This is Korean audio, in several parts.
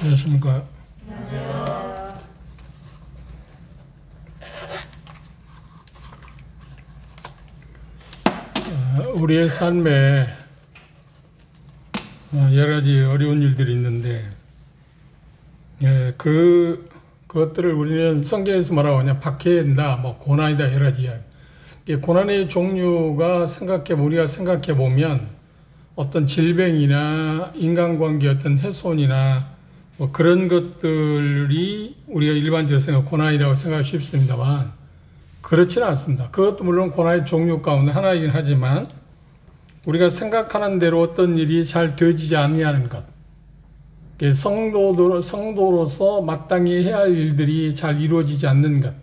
안녕하십니까. 우리의 삶에 여러 가지 어려운 일들이 있는데, 그것들을 우리는 성경에서 뭐라고 하냐, 박해한다, 고난이다, 여러 가지 이야기. 고난의 종류가 우리가 생각해 보면 어떤 질병이나 인간관계 어떤 훼손이나 그런 것들이 우리가 일반적으로 고난이라고 생각하기 쉽습니다만, 그렇지는 않습니다. 그것도 물론 고난의 종류 가운데 하나이긴 하지만, 우리가 생각하는 대로 어떤 일이 잘 되어지지 않냐는 것, 성도로서 마땅히 해야 할 일들이 잘 이루어지지 않는 것,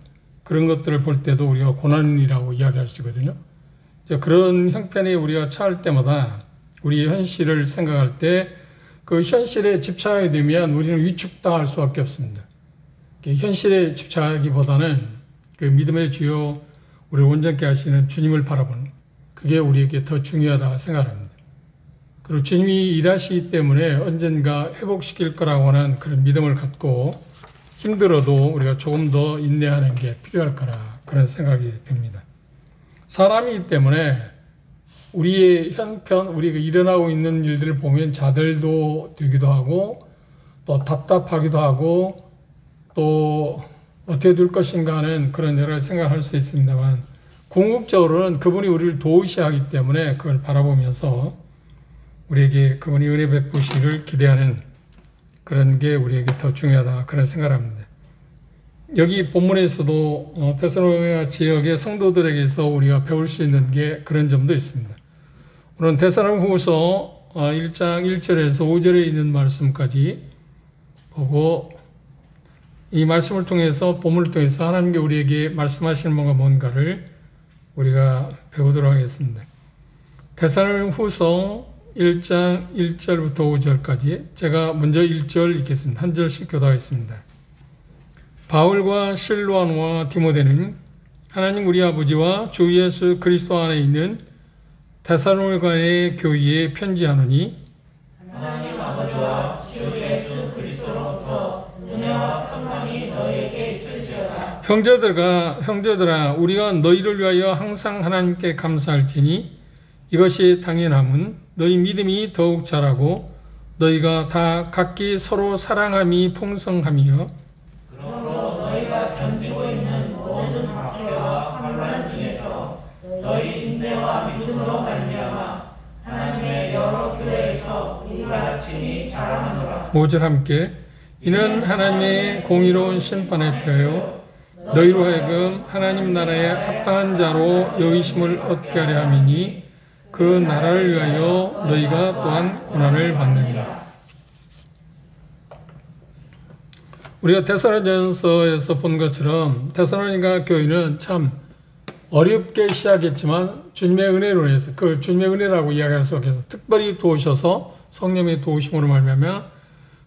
그런 것들을 볼 때도 우리가 고난이라고 이야기할 수 있거든요. 그런 형편에 우리가 처할 때마다 우리의 현실을 생각할 때 그 현실에 집착하게 되면 우리는 위축당할 수밖에 없습니다. 현실에 집착하기보다는 그 믿음의 주요 우리를 온전케 하시는 주님을 바라보는, 그게 우리에게 더 중요하다고 생각합니다. 그리고 주님이 일하시기 때문에 언젠가 회복시킬 거라고 하는 그런 믿음을 갖고 힘들어도 우리가 조금 더 인내하는 게 필요할 거라, 그런 생각이 듭니다. 사람이기 때문에 우리의 형편, 우리가 일어나고 있는 일들을 보면 자들도 되기도 하고, 또 답답하기도 하고, 또 어떻게 될 것인가 하는 그런 여러 가지 생각을 할 수 있습니다만, 궁극적으로는 그분이 우리를 도우셔야 하기 때문에 그걸 바라보면서 우리에게 그분이 은혜 베푸시기를 기대하는 그런 게 우리에게 더 중요하다, 그런 생각을 합니다. 여기 본문에서도 데살로니가 지역의 성도들에게서 우리가 배울 수 있는 게 그런 점도 있습니다. 오늘 데살로니가후서 1장 1절에서 5절에 있는 말씀까지 보고, 이 말씀을 통해서, 본문을 통해서 하나님께 우리에게 말씀하시는 뭔가를 우리가 배우도록 하겠습니다. 데살로니가후서 1장 1절부터 5절까지 제가 먼저 1절 읽겠습니다. 한 절씩 교독하겠습니다. 바울과 실로아노와 디모데는 하나님 우리 아버지와 주 예수 그리스도 안에 있는 데살로니가의 교회에 편지하노니, 하나님 아버지와 주 예수 그리스도로부터 은혜와 평강이 너희에게 있을지어다. 형제들아 우리가 너희를 위하여 항상 하나님께 감사할지니 이것이 당연함은 너희 믿음이 더욱 자라고 너희가 다 각기 서로 사랑함이 풍성하며, 그러므로 너희가 견디고 있는 모든 박해와 환난 중에서 너희 인내와 믿음으로 말미암아 하나님의 여러 교회에서 우리가 친히 자랑하노라. 5절 함께. 이는 하나님의 공의로운 심판의 표요 너희로 하여금 하나님 나라의 합당한 자로 여기심을 얻게 하려 함이니 그 나라를 위하여 너희가 또한 고난을 받느니라. 우리가 데살로니가전서에서 본 것처럼 데살로니가 교회는 참 어렵게 시작했지만 주님의 은혜로 인해서, 그걸 주님의 은혜라고 이야기할 수 없겠어요. 특별히 도우셔서 성령의 도우심으로 말미암아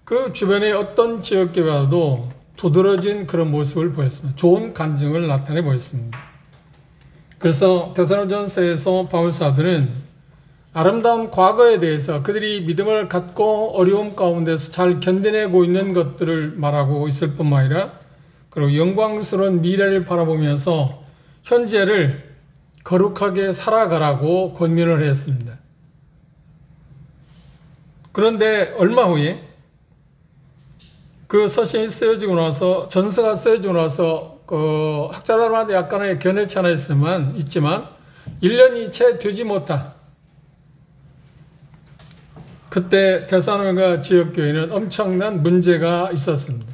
그 주변의 어떤 지역교회와도 두드러진 그런 모습을 보였습니다. 좋은 간증을 나타내 보였습니다. 그래서 데살로니가전서에서 바울 사도는 아름다운 과거에 대해서 그들이 믿음을 갖고 어려움 가운데서 잘 견뎌내고 있는 것들을 말하고 있을 뿐만 아니라, 그리고 영광스러운 미래를 바라보면서 현재를 거룩하게 살아가라고 권면을 했습니다. 그런데 얼마 후에 그 서신이 쓰여지고 나서, 전서가 쓰여지고 나서 학자들마다 약간의 견해차가 있지만 1년이 채 되지 못한 그때 데살로니가 지역교회는 엄청난 문제가 있었습니다.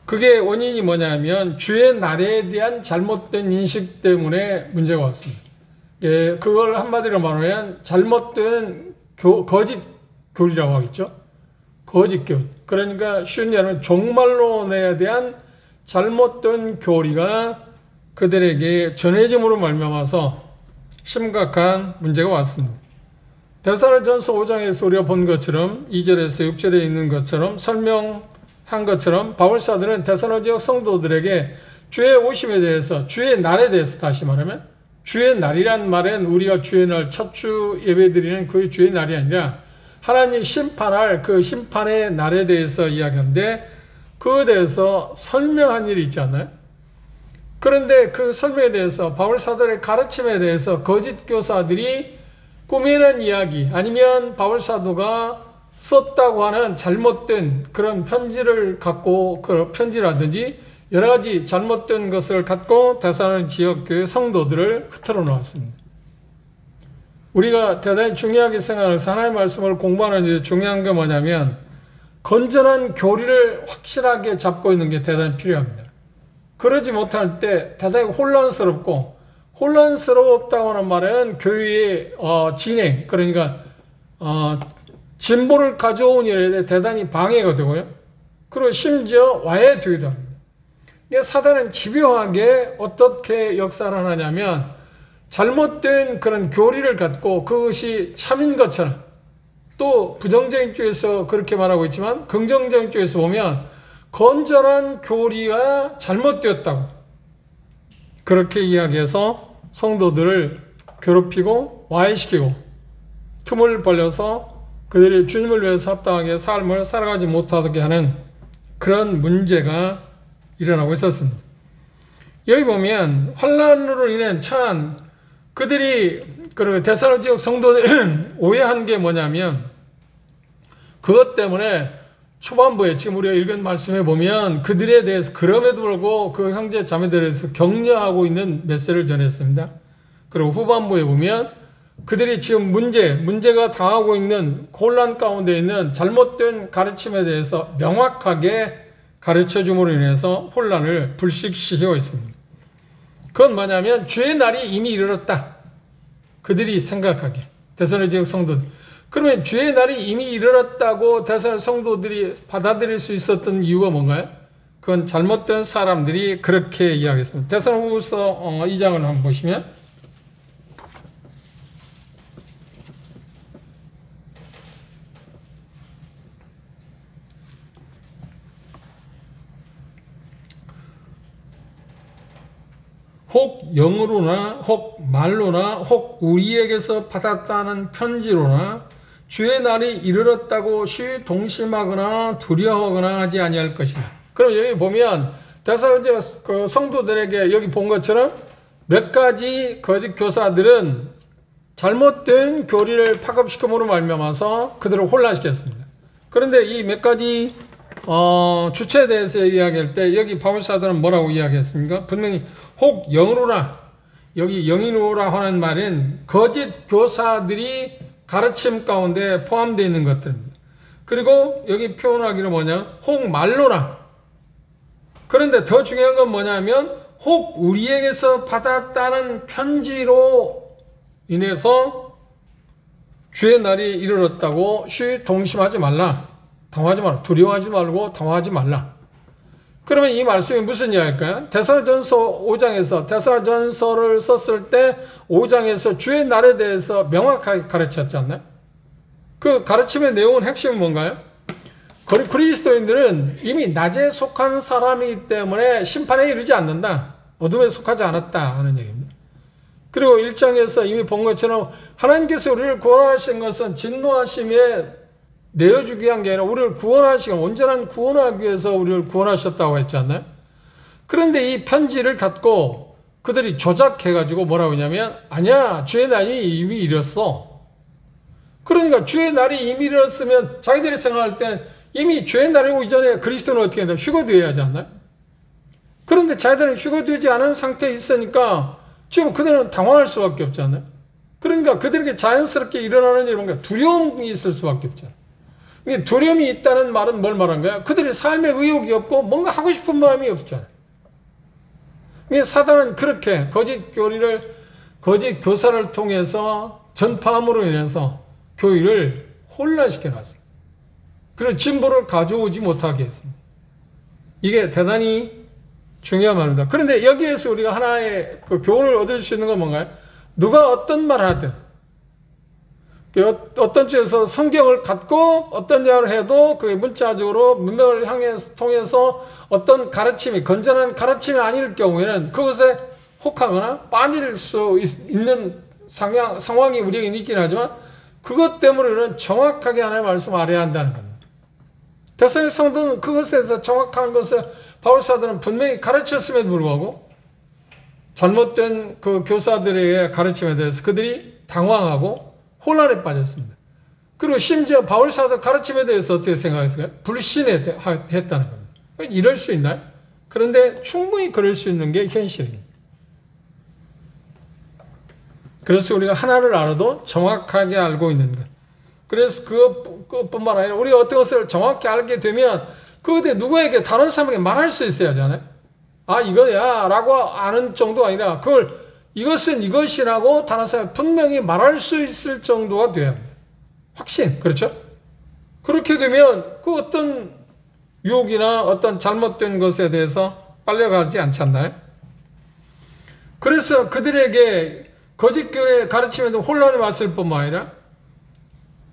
그게 원인이 뭐냐면 주의 날에 대한 잘못된 인식 때문에 문제가 왔습니다. 그걸 한마디로 말하면 잘못된 거짓 교리라고 하겠죠. 거짓 교리. 그러니까 쉬운 얘기로 종말론에 대한 잘못된 교리가 그들에게 전해짐으로 말미암아서 심각한 문제가 왔습니다. 데살로니가전서 5장에서 우리가 본 것처럼 2절에서 6절에 있는 것처럼 설명한 것처럼 바울 사도는 데살로니가 성도들에게 주의 오심에 대해서, 주의 날에 대해서, 다시 말하면 주의 날이란 말은 우리가 주의 날 첫 주 예배 드리는 그 주의 날이 아니라 하나님이 심판할 그 심판의 날에 대해서 이야기하는데 그에 대해서 설명한 일이 있지 않나요? 그런데 그 설명에 대해서 바울 사도의 가르침에 대해서 거짓 교사들이 꾸미는 이야기 아니면 바울 사도가 썼다고 하는 잘못된 그런 편지를 갖고 그 편지라든지 여러 가지 잘못된 것을 갖고 대사하는 지역 교회 성도들을 흐트러 놓았습니다. 우리가 대단히 중요하게 생각해서 하나님의 말씀을 공부하는 데 중요한 게 뭐냐면 건전한 교리를 확실하게 잡고 있는 게 대단히 필요합니다. 그러지 못할 때 대단히 혼란스럽고 혼란스럽다고 하는 말은 교회의 진행 그러니까 진보를 가져온 일에 대단히 방해가 되고요. 그리고 심지어 와해되기도 합니다. 사단은 집요하게 어떻게 역사를 하냐면 잘못된 그런 교리를 갖고 그것이 참인 것처럼 또 부정적인 쪽에서 그렇게 말하고 있지만 긍정적인 쪽에서 보면 건전한 교리가 잘못되었다고 그렇게 이야기해서 성도들을 괴롭히고 와해시키고 틈을 벌려서 그들이 주님을 위해서 합당하게 삶을 살아가지 못하게 하는 그런 문제가 일어나고 있었습니다. 여기 보면 환란으로 인한 참 그들이 데살로니가 지역 성도들이 오해한 게 뭐냐면 그것 때문에 초반부에 지금 우리가 읽은 말씀에 보면 그들에 대해서 그럼에도 불구하고 그 형제 자매들에 대해서 격려하고 있는 메시지를 전했습니다. 그리고 후반부에 보면 그들이 지금 문제가 당하고 있는 혼란 가운데 있는 잘못된 가르침에 대해서 명확하게 가르쳐 줌으로 인해서 혼란을 불식시키고 있습니다. 그건 뭐냐면 주의 날이 이미 이르렀다. 그들이 생각하게 데살로니가 지역 성도들. 그러면 주의 날이 이미 이르렀다고 데살로니가 성도들이 받아들일 수 있었던 이유가 뭔가요? 그건 잘못된 사람들이 그렇게 이야기했습니다. 데살로니가후서 2장을 한번 보시면 혹 영으로나 혹 말로나 혹 우리에게서 받았다는 편지로나 주의 날이 이르렀다고 쉬 동심하거나 두려워하거나 하지 아니할 것이다. 그럼 여기 보면 데살로니가 그 성도들에게 여기 본 것처럼 몇 가지 거짓 교사들은 잘못된 교리를 파급시킴으로 말미암아서 그들을 혼란시켰습니다. 그런데 이 몇 가지 주체에 대해서 이야기할 때 여기 바울 사도는 뭐라고 이야기했습니까? 분명히 혹 영으로나 여기 영이로라 하는 말은 거짓 교사들이 가르침 가운데 포함되어 있는 것들입니다. 그리고 여기 표현하기는 뭐냐? 혹 말로나. 그런데 더 중요한 건 뭐냐면 혹 우리에게서 받았다는 편지로 인해서 주의 날이 이르렀다고 쉬 동심하지 말라. 당황하지 말라. 두려워하지 말고 당황하지 말라. 그러면 이 말씀이 무슨 이야기일까요? 데살로니가전서 5장에서 데살로니가전서를 썼을 때 5장에서 주의 날에 대해서 명확하게 가르쳤지 않나요? 그 가르침의 내용은 핵심은 뭔가요? 그리스도인들은 이미 낮에 속한 사람이기 때문에 심판에 이르지 않는다. 어둠에 속하지 않았다 하는 얘기입니다. 그리고 1장에서 이미 본 것처럼 하나님께서 우리를 구원하신 것은 진노하심에 내어주기 위한 게 아니라 우리를 구원하시고 온전한 구원을 하기 위해서 우리를 구원하셨다고 했지 않나요? 그런데 이 편지를 갖고 그들이 조작해가지고 뭐라고 하냐면 아니야 주의 날이 이미 이뤘어. 그러니까 주의 날이 이미 이뤘으면 자기들이 생각할 때는 이미 주의 날이 오기 전에 그리스도는 어떻게 한다? 휴거되어야 하지 않나요? 그런데 자기들은 휴거되지 않은 상태에 있으니까 지금 그들은 당황할 수밖에 없지 않나요? 그러니까 그들에게 자연스럽게 일어나는 이런 게 두려움이 있을 수밖에 없잖아요. 두려움이 있다는 말은 뭘 말한 거야? 그들의 삶에 의욕이 없고 뭔가 하고 싶은 마음이 없잖아요. 사단은 그렇게 거짓 교사를 통해서 전파함으로 인해서 교회를 혼란시켜 놨어요. 그리고 진보를 가져오지 못하게 했습니다. 이게 대단히 중요한 말입니다. 그런데 여기에서 우리가 하나의 그 교훈을 얻을 수 있는 건 뭔가요? 누가 어떤 말을 하든 어떤 쪽에서 성경을 갖고 어떤 이야기를 해도 그게 문자적으로 문맥을 통해서 어떤 가르침이 건전한 가르침이 아닐 경우에는 그것에 혹하거나 빠질 수 있는 상황이 우리에게 있긴 하지만 그것 때문에 우리는 정확하게 하나님의 말씀을 알아야 한다는 겁니다. 데살로니가 성도는 그것에 대해서 정확한 것을 바울 사도는 분명히 가르쳤음에도 불구하고 잘못된 그 교사들의 가르침에 대해서 그들이 당황하고 혼란에 빠졌습니다. 그리고 심지어 바울 사도 가르침에 대해서 어떻게 생각했을까요? 불신했다는 겁니다. 이럴 수 있나요? 그런데 충분히 그럴 수 있는 게 현실입니다. 그래서 우리가 하나를 알아도 정확하게 알고 있는 것. 그래서 그것뿐만 아니라 우리가 어떤 것을 정확히 알게 되면 그것에 누구에게 다른 사람에게 말할 수 있어야 하잖아요. 아, 이거야 라고 아는 정도가 아니라 그걸 이것은 이것이라고 다른 사람에게 분명히 말할 수 있을 정도가 돼야 합니다. 확신, 그렇죠? 그렇게 되면 그 어떤 유혹이나 어떤 잘못된 것에 대해서 빨려가지 않지 않나요? 그래서 그들에게 거짓 교리의 가르침에도 혼란이 왔을 뿐만 아니라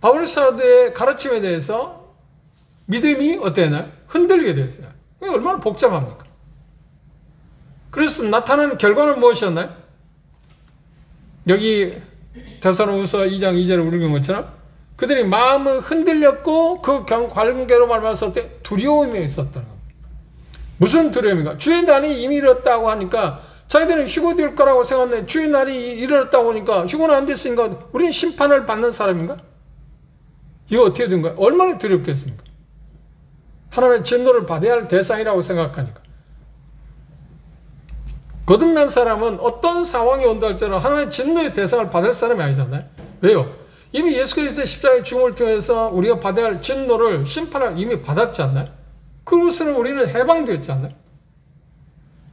바울 사도의 가르침에 대해서 믿음이 어땠나요? 흔들리게 되었어요. 얼마나 복잡합니까? 그래서 나타난 결과는 무엇이었나요? 여기 데살로니가후서 2장 2절에 읽은 것처럼 그들이 마음을 흔들렸고 그 관계로 말미암아서 두려움이 있었다는 겁니다. 무슨 두려움인가? 주의 날이 이미 이르렀다고 하니까 자기들은 휴거될 거라고 생각했는데 주의 날이 이르렀다고 하니까 휴거는 안 됐으니까 우리는 심판을 받는 사람인가? 이거 어떻게 된 거야? 얼마나 두렵겠습니까? 하나님의 진노를 받아야 할 대상이라고 생각하니까. 거듭난 사람은 어떤 상황이 온다 할지라도 하나님의 진노의 대상을 받을 사람이 아니잖아요. 왜요? 이미 예수 그리스도의 십자가의 죽음을 통해서 우리가 받아야 할 진노를 심판을 이미 받았지 않나요? 그것으로 우리는 해방되었지 않나요?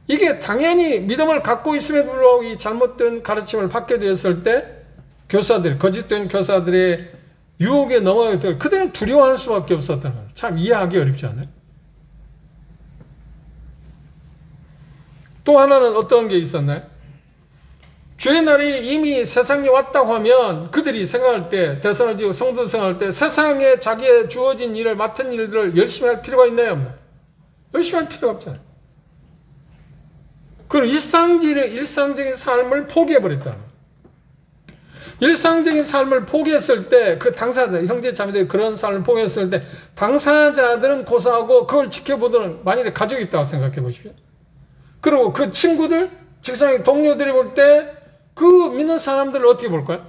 이게 당연히 믿음을 갖고 있음에도 불구하고 이 잘못된 가르침을 받게 되었을 때 교사들, 거짓된 교사들의 유혹에 넘어가게 되고 그들은 두려워할 수밖에 없었다는 거예요. 참 이해하기 어렵지 않아요? 또 하나는 어떤 게 있었나요? 주의 날이 이미 세상에 왔다고 하면 그들이 생각할 때, 데살로니가 성도 생각할 때 세상에 자기의 주어진 일을 맡은 일들을 열심히 할 필요가 있나요? 없나요? 열심히 할 필요가 없잖아요. 그리고 일상적인 삶을 포기해버렸다는 거예요. 일상적인 삶을 포기했을 때 그 당사자들, 형제 자매들이 그런 삶을 포기했을 때 당사자들은 고사하고 그걸 지켜보던 만일에 가족이 있다고 생각해 보십시오. 그리고 그 친구들, 직장의 동료들이 볼 때 그 믿는 사람들을 어떻게 볼까요?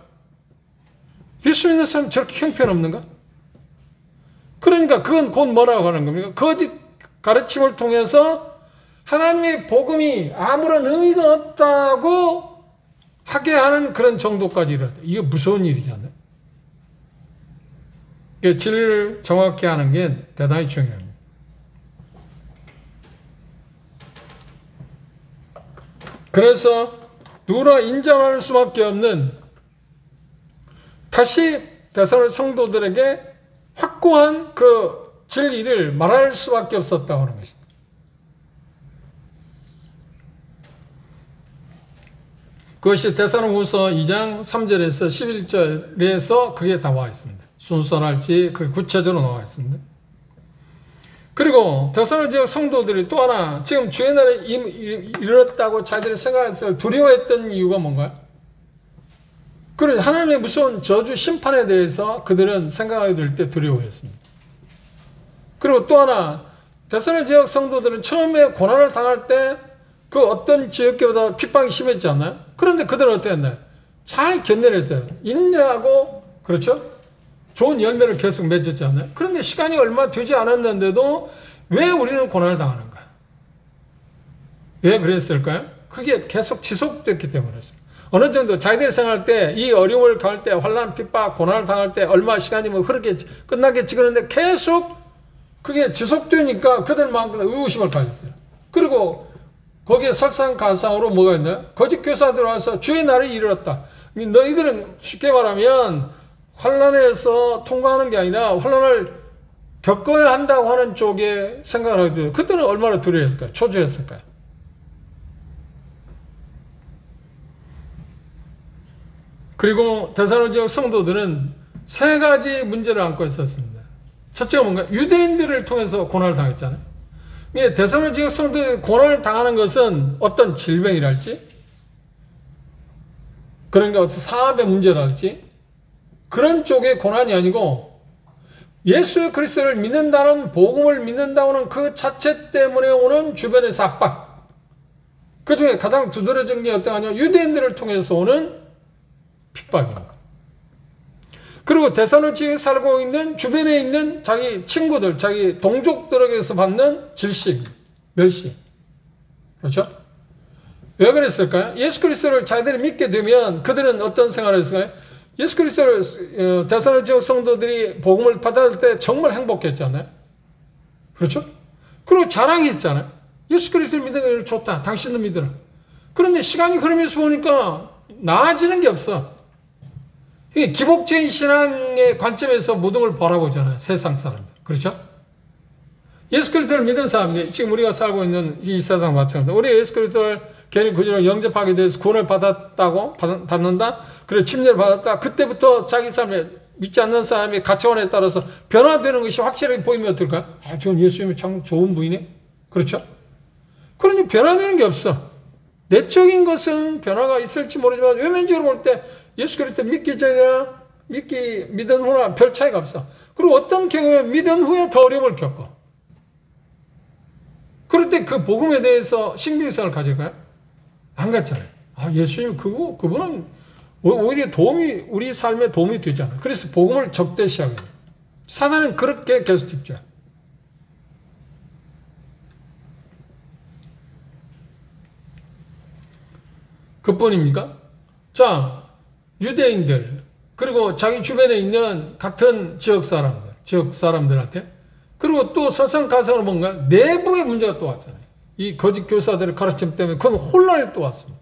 예수 믿는 사람 저렇게 형편없는가? 그러니까 그건 곧 뭐라고 하는 겁니까? 거짓 가르침을 통해서 하나님의 복음이 아무런 의미가 없다고 하게 하는 그런 정도까지 이르렀다. 이게 무서운 일이지 않나요? 진리를 정확히 하는 게 대단히 중요합니다. 그래서 누구나 인정할 수밖에 없는 다시 데살로니가 성도들에게 확고한 그 진리를 말할 수밖에 없었다고 하는 것입니다. 그것이 데살로니가후서 2장 3절에서 11절에서 그게 나와 있습니다. 순서랄지 그 구체적으로 나와 있습니다. 그리고 데살로니가 성도들이 또 하나 지금 주의 날에 이르렀다고 자기들이 생각해서 두려워했던 이유가 뭔가요? 그리고 하나님의 무서운 저주 심판에 대해서 그들은 생각하게 될 때 두려워했습니다. 그리고 또 하나 데살로니가 지역 성도들은 처음에 고난을 당할 때 그 어떤 지역교보다 핍박이 심했지 않나요? 그런데 그들은 어떻게 했나요? 잘 견뎌냈어요. 인내하고 그렇죠? 좋은 열매를 계속 맺었지 않나요? 그런데 시간이 얼마 되지 않았는데도 왜 우리는 고난을 당하는가? 왜 그랬을까요? 그게 계속 지속됐기 때문이었습니다. 어느 정도 자기들이 생각할 때 이 어려움을 당할 때 환난, 핍박, 고난을 당할 때 얼마 시간이 뭐 흐르게 끝나겠지 그런데 계속 그게 지속되니까 그들 마음껏 의구심을 가졌어요. 그리고 거기에 설상가상으로 뭐가 있나요? 거짓 교사들 와서 주의 날이 이르렀다. 너희들은 쉽게 말하면 환난에서 통과하는 게 아니라 환난을 겪어야 한다고 하는 쪽에 생각을 하게 돼요. 그때는 얼마나 두려웠을까요? 초조했을까요? 그리고 데살로니가 지역 성도들은 세 가지 문제를 안고 있었습니다. 첫째가 뭔가 유대인들을 통해서 고난을 당했잖아요. 데살로니가 지역 성도들이 고난을 당하는 것은 어떤 질병이랄지 그러니까 사업의 문제랄지 그런 쪽의 고난이 아니고 예수 그리스도를 믿는다는 복음을 믿는다는 그 자체 때문에 오는 주변에서 압박. 그 중에 가장 두드러진 게 어떠하냐? 유대인들을 통해서 오는 핍박입니다. 그리고 데살로니가에 살고 있는 주변에 있는 자기 친구들, 자기 동족들에게서 받는 질식, 멸시. 그렇죠? 왜 그랬을까요? 예수 그리스도를 자기들이 믿게 되면 그들은 어떤 생활을 했을까요? 예수 그리스도를 데살로니가 성도들이 복음을 받았을 때 정말 행복했잖아요. 그렇죠? 그리고 자랑했잖아요. 예수 그리스도를 믿는 게 좋다. 당신도 믿으라. 그런데 시간이 흐르면서 보니까 나아지는 게 없어. 이게 기복적인 신앙의 관점에서 모든 걸 바라보잖아요. 세상 사람들. 그렇죠? 예수 그리스도를 믿은 사람이 지금 우리가 살고 있는 이 세상 마찬가지다. 우리 예수 그리스도를 괜히 구주로 영접하게 돼서 구원을 받는다? 그래 침례를 받았다? 그때부터 자기 삶에 믿지 않는 사람의 가치관에 따라서 변화되는 것이 확실하게 보이면 어떨까요? 아, 저는 예수님이 참 좋은 부인이네. 그렇죠? 그러니 변화되는 게 없어. 내적인 것은 변화가 있을지 모르지만 외면적으로 볼 때 예수 그리스도 믿기 전에 믿은 후나 별 차이가 없어. 그리고 어떤 경우에 믿은 후에 더 어려움을 겪어. 그럴 때 그 복음에 대해서 신빙성을 가질까요? 안 갖잖아요. 아, 예수님 그분은 오히려 우리 삶에 도움이 되잖아. 그래서 복음을 적대시하게 돼요. 사단은 그렇게 계속 집중해. 그뿐입니까? 자, 유대인들 그리고 자기 주변에 있는 같은 지역 사람들한테 그리고 또 설상가상으로 뭔가 내부의 문제가 또 왔잖아요. 이 거짓 교사들의 가르침 때문에 그건 혼란이 또 왔습니다.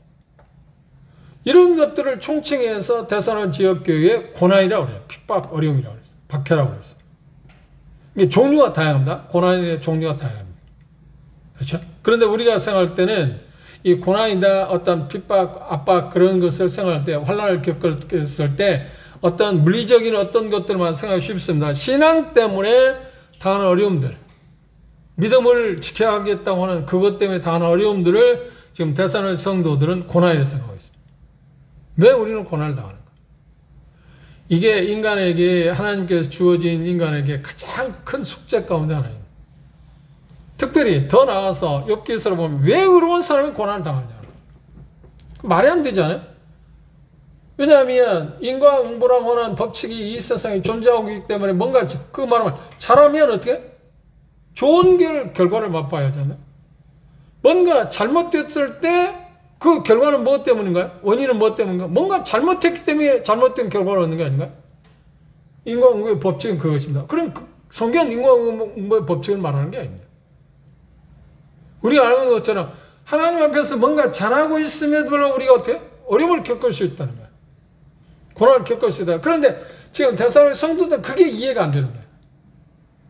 이런 것들을 총칭해서 데살로니가 지역교회의 고난이라고 그래요. 핍박, 어려움이라고 그랬어요. 박해라고 그랬어요. 이게 종류가 다양합니다. 고난의 종류가 다양합니다. 그렇죠? 그런데 우리가 생각할 때는 이 고난이다, 어떤 핍박, 압박 그런 것을 생각할 때, 환난을 겪었을 때 어떤 물리적인 어떤 것들만 생각하기 쉽습니다. 신앙 때문에 당하는 어려움들, 믿음을 지켜야 하겠다고 하는 그것 때문에 당하는 어려움들을 지금 데살로니가 성도들은 고난이라고 생각하고 있습니다. 왜 우리는 고난을 당하는가? 이게 인간에게, 하나님께서 주어진 인간에게 가장 큰 숙제 가운데 하나입니다. 특별히 더 나아가서 욥기서를 보면 왜 의로운 사람이 고난을 당하느냐. 말이 안 되잖아요. 왜냐하면 인과응보라고 하는 법칙이 이 세상에 존재하고 있기 때문에 뭔가 그 말하면 잘하면 어떻게? 좋은 결과를 맛봐야 하잖아요. 뭔가 잘못됐을 때 그 결과는 무엇 때문인가요? 원인은 무엇 때문인가? 뭔가 잘못했기 때문에 잘못된 결과를 얻는 게 아닌가요? 인과응보의 법칙은 그것입니다. 그럼 성경은 인과응보의 법칙을 말하는 게 아닙니다. 우리가 아는 것처럼 하나님 앞에서 뭔가 잘하고 있음에도 불구하고 우리가 어떻게? 어려움을 겪을 수 있다는 거예요. 고난을 겪을 수 있다. 그런데 지금 데살로니가 성도들은 그게 이해가 안 되는 거예요.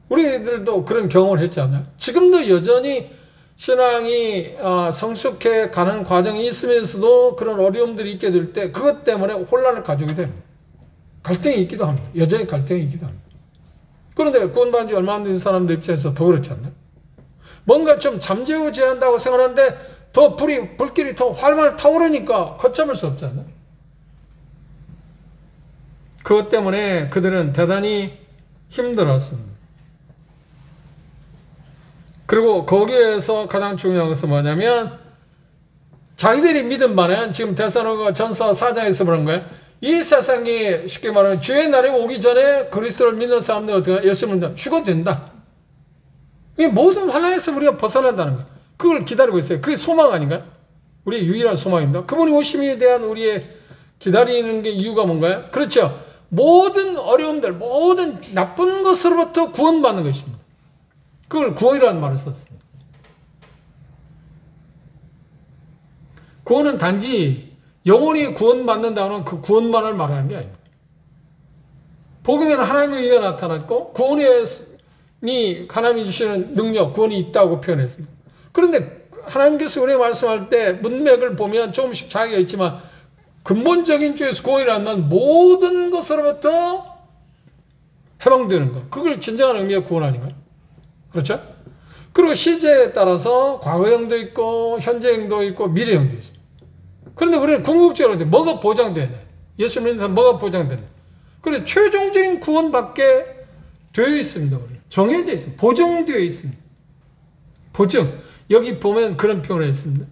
우리들도 그런 경험을 했지 않나요? 지금도 여전히 신앙이 성숙해 가는 과정이 있으면서도 그런 어려움들이 있게 될 때 그것 때문에 혼란을 가지게 됩니다. 갈등이 있기도 합니다. 여전히 갈등이 있기도 합니다. 그런데 구원받은 지 얼마 안 된 사람들 입장에서 더 그렇지 않나요? 뭔가 좀 잠재워져야 한다고 생각하는데 더 불길이 더 활발 타오르니까 걷잡을 수 없지 않나요? 그것 때문에 그들은 대단히 힘들었습니다. 그리고 거기에서 가장 중요한 것은 뭐냐면 자기들이 믿은 바는 지금 데살로니가 전서 4장에서 그런 거예요. 이 세상이 쉽게 말하면 주의 날이 오기 전에 그리스도를 믿는 사람들은 어떻게 예수를 믿는다. 죽어도 된다. 이 모든 환난에서 우리가 벗어난다는 거예요. 그걸 기다리고 있어요. 그게 소망 아닌가요? 우리의 유일한 소망입니다. 그분이 오심에 대한 우리의 기다리는 게 이유가 뭔가요? 그렇죠. 모든 어려움들, 모든 나쁜 것으로부터 구원받는 것입니다. 그걸 구원이라는 말을 썼습니다. 구원은 단지 영원히 구원받는다는 그 구원만을 말하는 게 아닙니다. 복음에는 하나님의 의가 나타났고 구원이 하나님이 주시는 능력, 구원이 있다고 표현했습니다. 그런데 하나님께서 우리에게 말씀할 때 문맥을 보면 조금씩 차이가 있지만 근본적인 주에서 구원이라는 건 모든 것으로부터 해방되는 것. 그걸 진정한 의미의 구원 아닌가요? 그렇죠? 그리고 시제에 따라서 과거형도 있고 현재형도 있고 미래형도 있습니다. 그런데 우리는 궁극적으로 뭐가 보장되냐? 예수 믿는 사람 뭐가 보장되냐? 그래 최종적인 구원받게 되어 있습니다. 정해져 있습니다. 보증되어 있습니다. 보증. 여기 보면 그런 표현을 했습니다.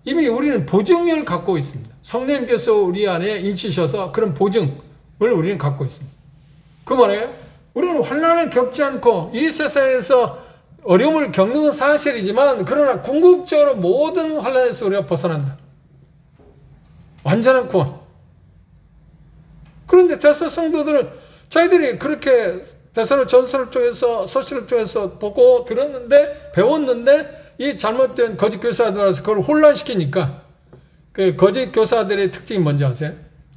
이미 우리는 보증을 갖고 있습니다. 성령님께서 우리 안에 인치셔서 그런 보증을 우리는 갖고 있습니다. 그 말이에요. 우리는 환난을 겪지 않고 이 세상에서 어려움을 겪는 건 사실이지만 그러나 궁극적으로 모든 환난에서 우리가 벗어난다. 완전한 구원. 그런데 데살로니가 성도들은 자기들이 그렇게 데살로니가 전서를 통해서 서신을 통해서 보고 들었는데 배웠는데 이 잘못된 거짓 교사들에서 그걸 혼란시키니까 그 거짓 교사들의 특징이 뭔지 아세요?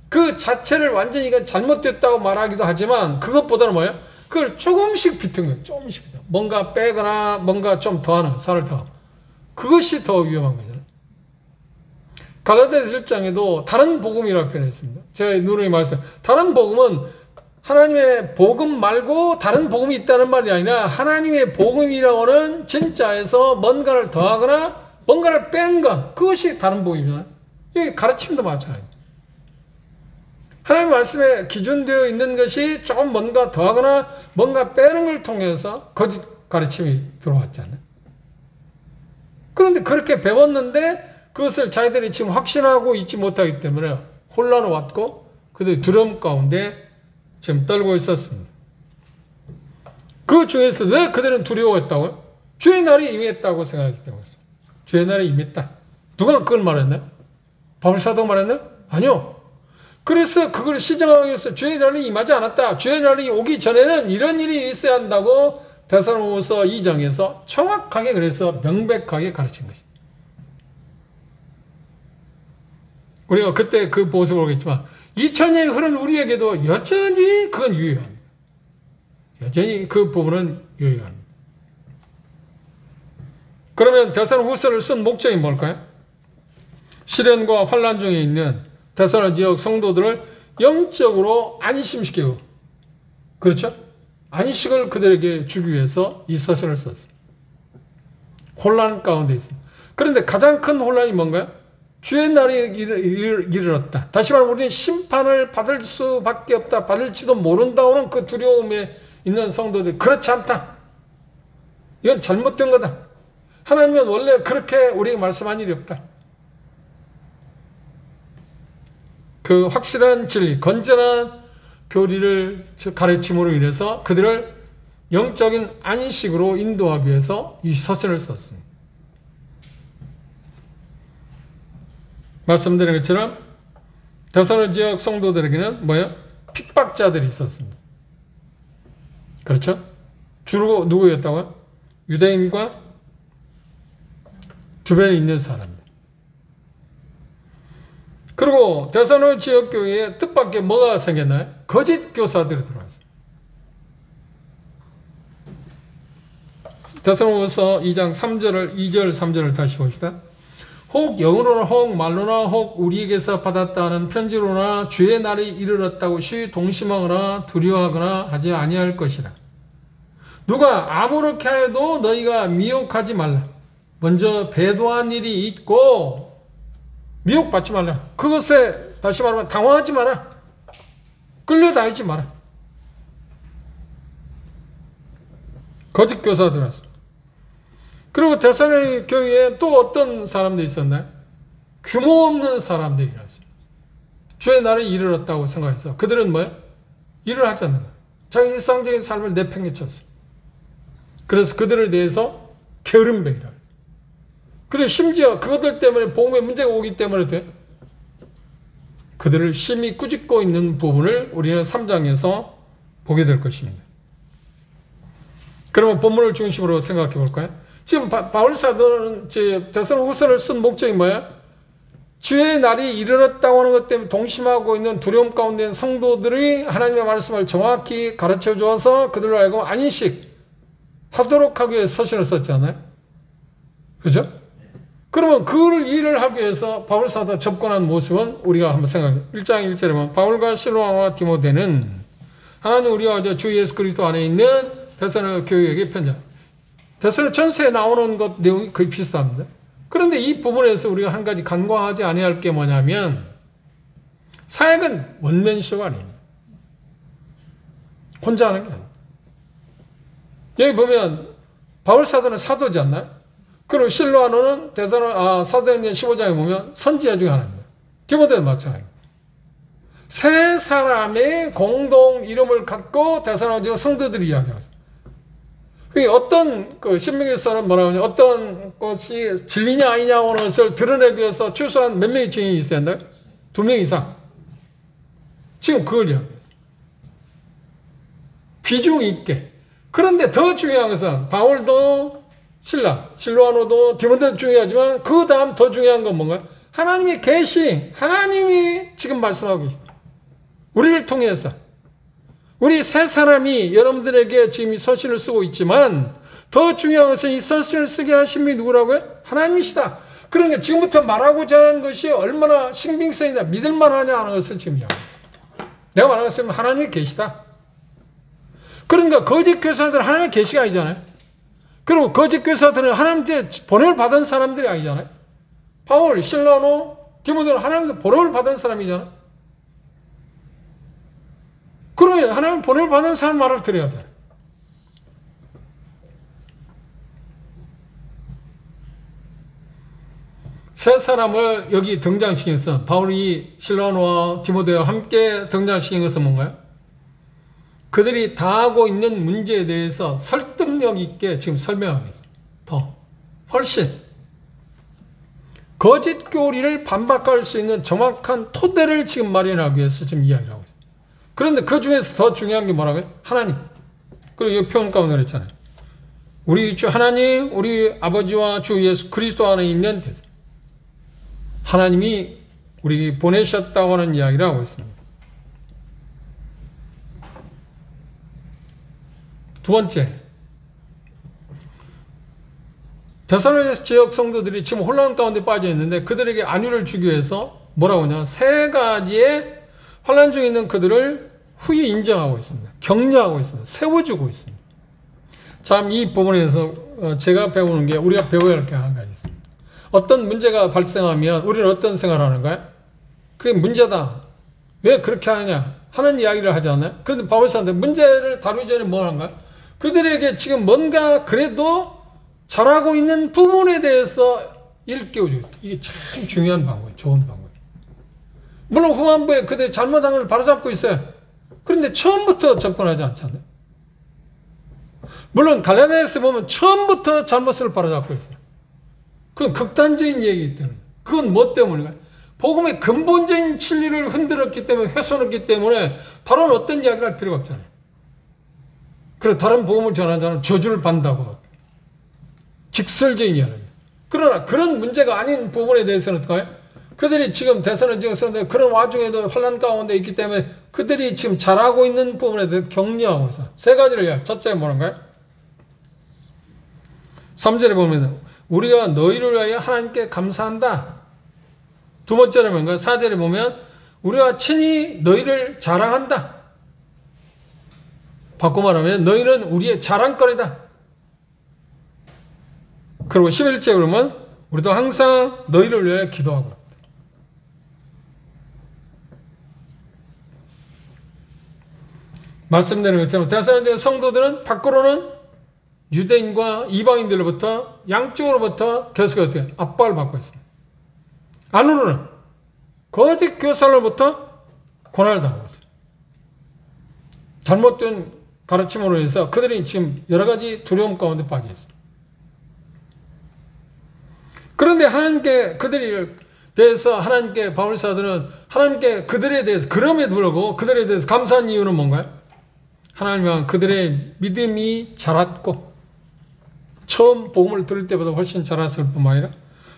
그 자체를 완전히 이건 잘못됐다고 말하기도 하지만 그것보다는 뭐예요? 그걸 조금씩 비튼 거예요. 조금씩 비튼. 뭔가 빼거나 뭔가 좀 더하는 살을 더. 그것이 더 위험한 거잖아요. 갈라디아서 1장에도 다른 복음이라고 표현했습니다. 제가 누누이 말했어요. 다른 복음은 하나님의 복음 말고 다른 복음이 있다는 말이 아니라 하나님의 복음이라고는 진짜에서 뭔가를 더하거나 뭔가를 뺀 것, 그것이 다른 복음이잖아요. 여기 가르침도 마찬가지입니다. 하나님의 말씀에 기준되어 있는 것이 조금 뭔가 더하거나 뭔가 빼는 걸 통해서 거짓 가르침이 들어왔잖아요. 그런데 그렇게 배웠는데 그것을 자기들이 지금 확신하고 있지 못하기 때문에 혼란을 왔고 그들이 두려움 가운데 지금 떨고 있었습니다. 그 중에서 왜 그들은 두려워했다고요? 주의 날이 임했다고 생각했기 때문이었습니다. 주의 날이 임했다. 누가 그걸 말했나요? 바울 사도가 말했나요? 아니요. 그래서 그걸 시정하기 위해서 주의 날이 임하지 않았다. 주의 날이 오기 전에는 이런 일이 있어야 한다고 데살로니가서 2장에서 정확하게 그래서 명백하게 가르친 것입니다. 우리가 그때 그 모습을 보겠지만 2000년이 흐른 우리에게도 여전히 그건 유효합니다. 여전히 그 부분은 유효합니다. 그러면 데살로니가후서를 쓴 목적이 뭘까요? 시련과 환난 중에 있는 데살로니가 지역 성도들을 영적으로 안심시키고, 그렇죠? 안식을 그들에게 주기 위해서 이 서신을 썼습니다. 혼란 가운데 있습니다. 그런데 가장 큰 혼란이 뭔가요? 주의 날이 이르렀다. 다시 말하면 우리는 심판을 받을 수밖에 없다. 받을지도 모른다고는 그 두려움에 있는 성도들이 그렇지 않다. 이건 잘못된 거다. 하나님은 원래 그렇게 우리에게 말씀한 일이 없다. 그 확실한 진리, 건전한 교리를 가르침으로 인해서 그들을 영적인 안식으로 인도하기 위해서 이 서신을 썼습니다. 말씀드린 것처럼 데살로니가 지역 성도들에게는 뭐예요? 핍박자들이 있었습니다. 그렇죠? 주로 누구였다고요? 유대인과 주변에 있는 사람들. 그리고 데살로니가 지역 교회에 뜻밖의 뭐가 생겼나요? 거짓 교사들이 들어왔어요. 데살로니가서 2장 3절을 2절 3절을 다시 봅시다. 혹 영으로나 혹 말로나 혹 우리에게서 받았다는 편지로나 주의 날이 이르렀다고 쉬 동심하거나 두려워하거나 하지 아니할 것이라. 누가 아무렇게 하여도 너희가 미혹하지 말라. 먼저 배도한 일이 있고 미혹받지 말라. 그것에 다시 말하면 당황하지 마라. 끌려다니지 마라. 거짓 교사들 왔습니다. 그리고 데살로니가 교회에 또 어떤 사람들이 있었나요? 규모 없는 사람들이 일어났어요. 주의 날이 이르렀다고 생각해서 그들은 뭐예요? 일을 하지 않는 거예요. 자기 일상적인 삶을 내팽개쳤어요. 그래서 그들에 대해서 게으름뱅이라고 해요. 그리고 심지어 그것들 때문에 복음에 문제가 오기 때문에 그들을 심히 꾸짖고 있는 부분을 우리는 3장에서 보게 될 것입니다. 그러면 본문을 중심으로 생각해 볼까요? 지금 바울 사도는 데살로니가후서를 쓴 목적이 뭐야? 주의 날이 이르렀다고 하는 것 때문에 동심하고 있는 두려움 가운데 있는 성도들이 하나님의 말씀을 정확히 가르쳐 주어서 그들로 알고 안식 하도록 하기 위해서 서신을 썼잖아요. 그죠? 그러면 그 일을 하기 위해서 바울 사도가 접근한 모습은 우리가 한번 생각해요. 1장 1절에 보면 바울과 실로아와 디모데는 하나님 우리와 주 예수 그리스도 안에 있는 데살로니가 교회에게 편지합니다. 데살로니가 전서에 나오는 것 내용이 거의 비슷합니다. 그런데 이 부분에서 우리가 한 가지 간과하지 아니할 게 뭐냐면 사역은 원맨쇼가 아닙니다. 혼자 하는 게 아니에요. 여기 보면 바울 사도는 사도지 않나요? 그리고 실로아노는 사도행전 15장에 보면 선지자 중에 하나입니다. 디모데도 마찬가지입니다. 세 사람의 공동 이름을 갖고 데살로니가 성도들이 이야기하고 그게 어떤 신명기서는 뭐라고 하냐, 어떤 것이 진리냐 아니냐 하는 것을 드러내기 위해서 최소한 몇 명의 증인이 있어야 한다? 2명 이상. 지금 그걸 이야기했어요. 비중 있게. 그런데 더 중요한 것은 바울도 실로아노도 디모데도 중요하지만 그 다음 더 중요한 건 뭔가요? 하나님의 계시, 하나님이 지금 말씀하고 있어요. 우리를 통해서. 우리 세 사람이 여러분들에게 지금 이 서신을 쓰고 있지만 더 중요한 것은 이 서신을 쓰게 하신 분이 누구라고요? 하나님이시다. 그러니까 지금부터 말하고자 하는 것이 얼마나 신빙성이나 믿을만하냐 하는 것을 지금 이야기합니다. 내가 말하는 것은 하나님의 계시다. 그러니까 거짓 교사들은 하나님의 계시가 아니잖아요. 그리고 거짓 교사들은 하나님께 번호를 받은 사람들이 아니잖아요. 바울, 실로아노, 디모데는 하나님께 번호를 받은 사람이잖아요. 그러면 하나님 번호를 받은 사람 말을 들어야 하잖아요. 세 사람을 여기 등장시켜서 바울이 실로아노와 디모데와 함께 등장시킨 것은 뭔가요? 그들이 당하고 있는 문제에 대해서 설득력 있게 지금 설명하고 있어요. 더 훨씬 거짓 교리를 반박할 수 있는 정확한 토대를 지금 마련하기 위해서 지금 이야기를 하고 있어요. 그런데 그 중에서 더 중요한 게 뭐라고요? 하나님. 그리고 이 표현 가운데 그랬잖아요. 우리 주 하나님, 우리 아버지와 주 예수 그리스도 안에 있는 대상. 하나님이 우리 보내셨다고 하는 이야기를 하고 있습니다. 두 번째, 데살로니가 지역 성도들이 지금 혼란 가운데 빠져 있는데 그들에게 안위를 주기 위해서 뭐라고 하냐? 세 가지의 혼란 중에 있는 그들을 후히 인정하고 있습니다. 격려하고 있습니다. 세워주고 있습니다. 참 이 부분에서 제가 배우는 게 우리가 배워야 할 게 한 가지 있습니다. 어떤 문제가 발생하면 우리는 어떤 생각을 하는가요? 그게 문제다. 왜 그렇게 하느냐? 하는 이야기를 하지 않나요? 그런데 바울 사람들 문제를 다루기 전에 뭘 한가요? 그들에게 지금 뭔가 그래도 잘하고 있는 부분에 대해서 일깨워주고 있어요. 이게 참 중요한 방법이에요. 좋은 방법이에요. 물론 후반부에 그들이 잘못한 걸 바로잡고 있어요. 그런데 처음부터 접근하지 않잖아요. 물론 갈라디아서 보면 처음부터 잘못을 바로잡고 있어요. 그건 극단적인 얘기이기 때문에. 그건 뭐 때문인가요? 복음의 근본적인 진리를 흔들었기 때문에, 훼손했기 때문에 다른 어떤 이야기를 할 필요가 없잖아요. 그래서 다른 복음을 전하는 자는 저주를 받는다고 직설적인 이야기입니다. 그러나 그런 문제가 아닌 부분에 대해서는 어떨까요? 그들이 지금 데살로니가 성도들 그런 와중에도 혼란 가운데 있기 때문에 그들이 지금 잘하고 있는 부분에 대해서 격려하고 있어요. 세 가지를 이야기해요. 첫째 뭐란가요? 3절에 보면 우리가 너희를 위하여 하나님께 감사한다. 두 번째는 뭔가요? 4절에 보면 우리가 친히 너희를 자랑한다. 바꿔 말하면 너희는 우리의 자랑거리다. 그리고 11절에 보면 우리도 항상 너희를 위하여 기도하고 있다. 말씀드린 것처럼 데살로니가 성도들은 밖으로는 유대인과 이방인들로부터 양쪽으로부터 계속 어떻게 압박을 받고 있습니다. 안으로는 거짓 교사로부터 고난을 당하고 있어요. 잘못된 가르침으로 해서 그들이 지금 여러 가지 두려움 가운데 빠져 있습니다. 그런데 하나님께 그들에 대해서 하나님께 바울사들은 하나님께 그들에 대해서 그럼에도 불구하고 그들에 대해서 감사한 이유는 뭔가요? 하나님은 그들의 믿음이 자랐고 처음 복음을 들을 때보다 훨씬 자랐을 뿐만 아니라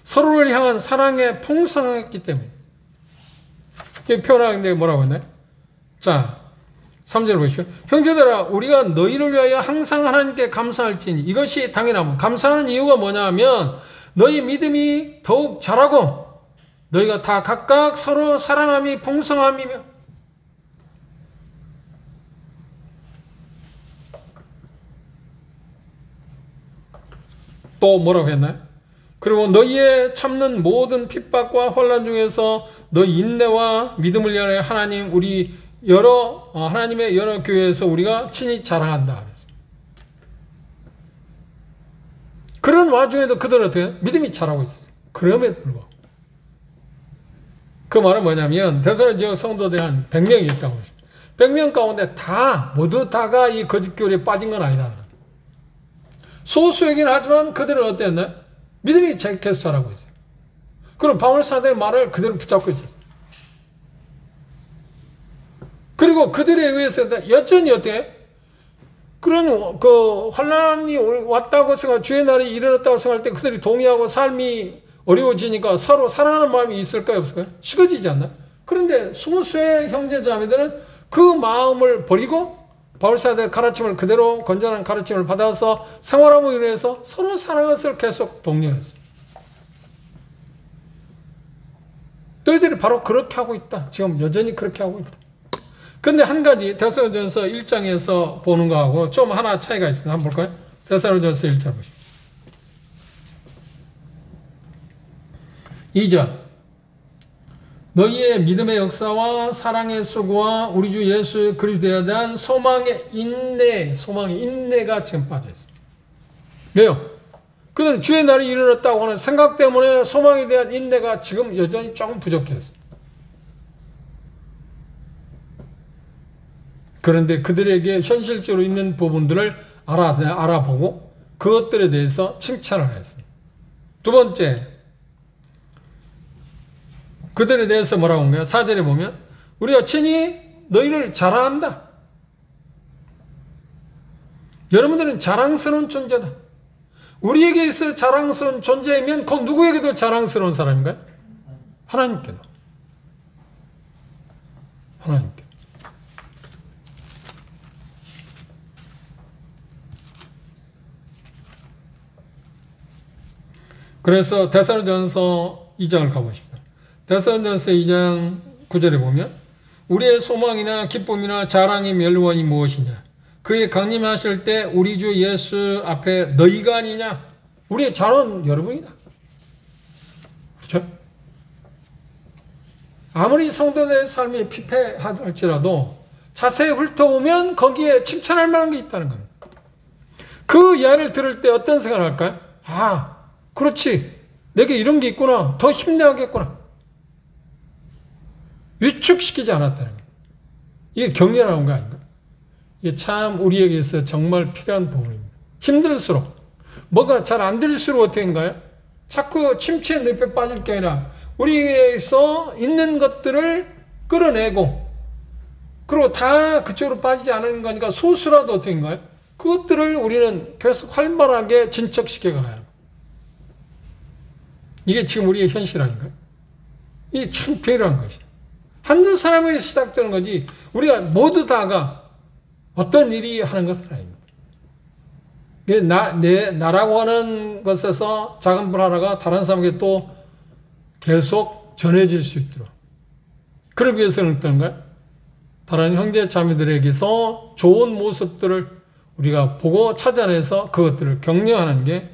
서로를 향한 사랑에 풍성했기 때문에. 이게 표현하는데 뭐라고 했나요? 자, 3절 보십시오. 형제들아 우리가 너희를 위하여 항상 하나님께 감사할지니 이것이 당연하면 감사하는 이유가 뭐냐 하면 너희 믿음이 더욱 자라고 너희가 다 각각 서로 사랑함이 풍성함이며 또 뭐라고 했나요? 그리고 너희의 참는 모든 핍박과 혼란 중에서 너희 인내와 믿음을 위하여 하나님 우리 하나님의 여러 교회에서 우리가 친히 자랑한다 그랬어요. 그런 와중에도 그들은 어떻게 믿음이 자라고 있었어요. 그럼에도 불구하고. 그 말은 뭐냐면 대선은 지역 성도들 한 100명이 있다고 했어요. 100명 가운데 모두 다가 이 거짓 교리에 빠진 건 아니라는 거예요. 소수이긴 하지만 그들은 어땠나요? 믿음이 계속 자라고 있어요. 그럼 바울 사도의 말을 그대로 붙잡고 있었어요. 그리고 그들에 의해서 여전히 어떻게 그런 환란이 왔다고 생각, 주의 날이 이르렀다고 생각할 때 그들이 동의하고 삶이 어려워지니까 서로 사랑하는 마음이 있을까요, 없을까요? 식어지지 않나요? 그런데 소수의 형제자매들은 그 마음을 버리고 바울 사도의 가르침을 그대로 건전한 가르침을 받아서 생활함으로 인해서 서로 사랑하는 것을 계속 독려했어요. 너희들이 바로 그렇게 하고 있다. 지금 여전히 그렇게 하고 있다. 근데 한 가지 데살로니가전서 1장에서 보는 거하고 좀 하나 차이가 있습니다. 한번 볼까요? 데살로니가전서 1장 보십시오. 2절 너희의 믿음의 역사와 사랑의 수고와 우리 주 예수 그리스도에 대한 소망의 인내가 지금 빠져 있습니다. 왜요? 그들은 주의 날이 이르렀다고 하는 생각 때문에 소망에 대한 인내가 지금 여전히 조금 부족했습니다. 그런데 그들에게 현실적으로 있는 부분들을 알아보고 그것들에 대해서 칭찬을 했습니다. 두 번째, 그들에 대해서 뭐라고 하는가요? 4절에 보면 우리가 친히 너희를 자랑한다. 여러분들은 자랑스러운 존재다. 우리에게 있어 자랑스러운 존재이면 그 누구에게도 자랑스러운 사람인가요? 하나님께도. 하나님께. 그래서 데살로니가전서 2장을 가보십시다. 데살로니가전서 2장 9절에 보면 우리의 소망이나 기쁨이나 자랑의 멸원이 무엇이냐? 그의 강림하실 때 우리 주 예수 앞에 너희가 아니냐? 우리의 자랑은 여러분이다. 그렇죠? 아무리 성도의 삶이 피폐할지라도 자세히 훑어보면 거기에 칭찬할 만한 게 있다는 겁니다. 그 이야기를 들을 때 어떤 생각을 할까요? 아, 그렇지. 내게 이런 게 있구나. 더 힘내야겠구나. 위축시키지 않았다는 거예요. 이게 격려라는 거 아닌가? 이게 참 우리에게서 정말 필요한 부분입니다. 힘들수록, 뭐가 잘 안 될수록 어떻게인가요? 자꾸 침체의 늪에 빠질 게 아니라 우리에게서 있는 것들을 끌어내고 그리고 다 그쪽으로 빠지지 않은 거니까 소수라도 어떻게인가요? 그것들을 우리는 계속 활발하게 진척시켜 가야 합니다. 이게 지금 우리의 현실 아닌가요? 이게 참 필요한 것이죠. 한두 사람에게 시작되는 거지 우리가 모두 다가 어떤 일이 하는 것은 아닙니다. 나라고 하는 것에서 작은 불 하나가 다른 사람에게 또 계속 전해질 수 있도록 그러기 위해서는 어떤가요? 다른 형제 자매들에게서 좋은 모습들을 우리가 보고 찾아내서 그것들을 격려하는 게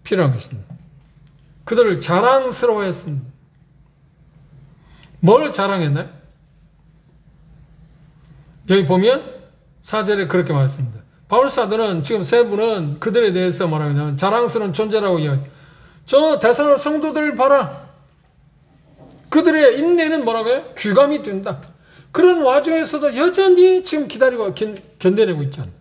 필요한 것입니다. 그들을 자랑스러워했습니다. 뭘 자랑했나요? 여기 보면 4절에 그렇게 말했습니다. 바울 사도는 지금 세 분은 그들에 대해서 뭐라고 하냐면 자랑스러운 존재라고 이야기해요. 저 데살로니가 성도들 봐라. 그들의 인내는 뭐라고 해요? 귀감이 된다. 그런 와중에서도 여전히 지금 기다리고 견뎌내고 있지 않나요?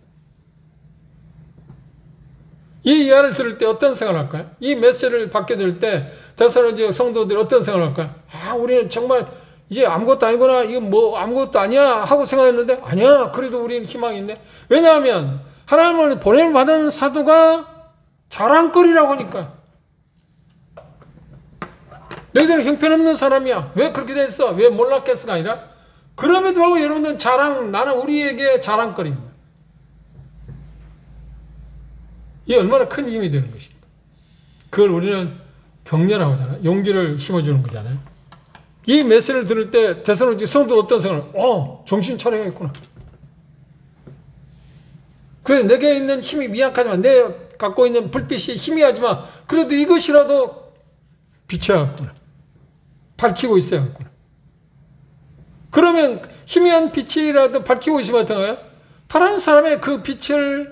이 이야기를 들을 때 어떤 생각을 할까요? 이 메시지를 받게 될 때 데살로니가 성도들이 어떤 생각을 할까요? 아, 우리는 정말 이제 아무것도 아니구나, 이거 뭐 아무것도 아니야 하고 생각했는데 아니야, 그래도 우리는 희망이 있네. 왜냐하면 하나님을 보냄을 받은 사도가 자랑거리라고 하니까. 너희들은 형편없는 사람이야. 왜 그렇게 됐어? 왜 몰랐겠어가 아니라 그럼에도 불구하고 여러분들은 나는 우리에게 자랑거리입니다. 이게 얼마나 큰 힘이 되는 것입니까? 그걸 우리는 격려라고 하잖아요. 용기를 심어주는 거잖아요. 이 메시지를 들을 때 데살로니가 성도 어떤 생각을 정신 차려야겠구나. 그래, 내게 있는 힘이 미약하지만 내 갖고 있는 불빛이 희미하지만 그래도 이것이라도 비춰야겠구나. 밝히고 있어야겠구나. 그러면 희미한 빛이라도 밝히고 있으면 어떤가요? 다른 사람의 그 빛을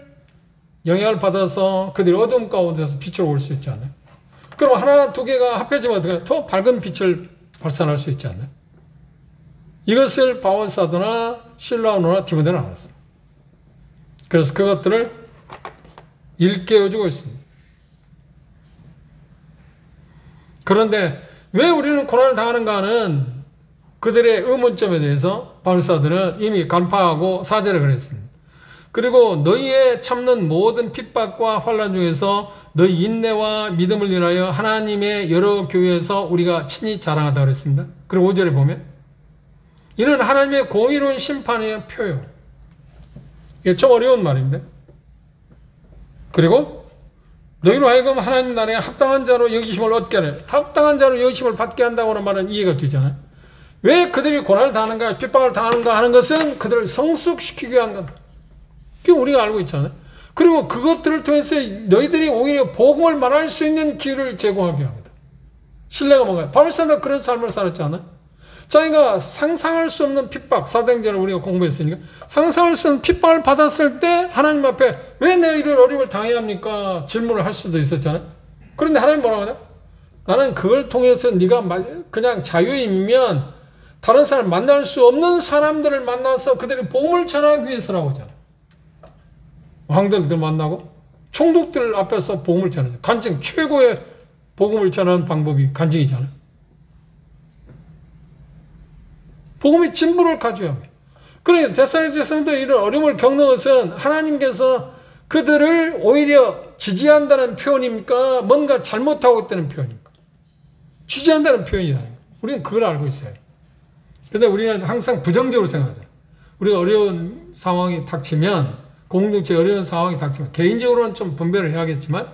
영향을 받아서 그들이 어두움 가운데서 빛으로 올 수 있지 않나요? 그럼 하나, 두 개가 합해지면 어떻게 더 밝은 빛을 발산할 수 있지 않나요? 이것을 바울 사도나 실라오나 디모데는 알았어요. 그래서 그것들을 일깨워주고 있습니다. 그런데 왜 우리는 고난을 당하는가 하는 그들의 의문점에 대해서 바울 사도는 이미 간파하고 사죄를 그랬습니다. 그리고 너희의 참는 모든 핍박과 환난 중에서 너희 인내와 믿음을 인하여 하나님의 여러 교회에서 우리가 친히 자랑하다 그랬습니다. 그리고 5절에 보면 이는 하나님의 공의로운 심판의 표요. 이게 좀 어려운 말입니다. 그리고 너희로 하여금 하나님 나라에 합당한 자로 여기심을 얻게 하려. 합당한 자로 여기심을 받게 한다고 하는 말은 이해가 되잖아요. 왜 그들이 고난을 당하는가, 핍박을 당하는가 하는 것은 그들을 성숙시키기 위한 것. 그게 우리가 알고 있잖아요. 그리고 그것들을 통해서 너희들이 오히려 복음을 말할 수 있는 기회를 제공하게 합니다. 신뢰가 뭔가요? 바울 사도가 그런 삶을 살았지 않아요? 자기가 상상할 수 없는 핍박, 사도행전을 우리가 공부했으니까 상상할 수 없는 핍박을 받았을 때 하나님 앞에 왜 내가 이런 어려움을 당해야 합니까? 질문을 할 수도 있었잖아요. 그런데 하나님 뭐라고 하냐? 나는 그걸 통해서 네가 그냥 자유인이면 다른 사람 만날 수 없는 사람들을 만나서 그들이 복음을 전하기 위해서라고 하잖아요. 왕들들 만나고 총독들 앞에서 복음을 전하죠. 간증, 최고의 복음을 전하는 방법이 간증이잖아요. 복음의 진보를 가져야 합니다. 그러니 데살로니가 성도들이 이런 어려움을 겪는 것은 하나님께서 그들을 오히려 지지한다는 표현입니까? 뭔가 잘못하고 있다는 표현입니까? 지지한다는 표현이다. 우리는 그걸 알고 있어요. 근데 우리는 항상 부정적으로 생각하잖아요. 우리가 어려운 상황이 닥치면, 공동체에 어려운 상황이 닥치면, 개인적으로는 좀 분별을 해야겠지만,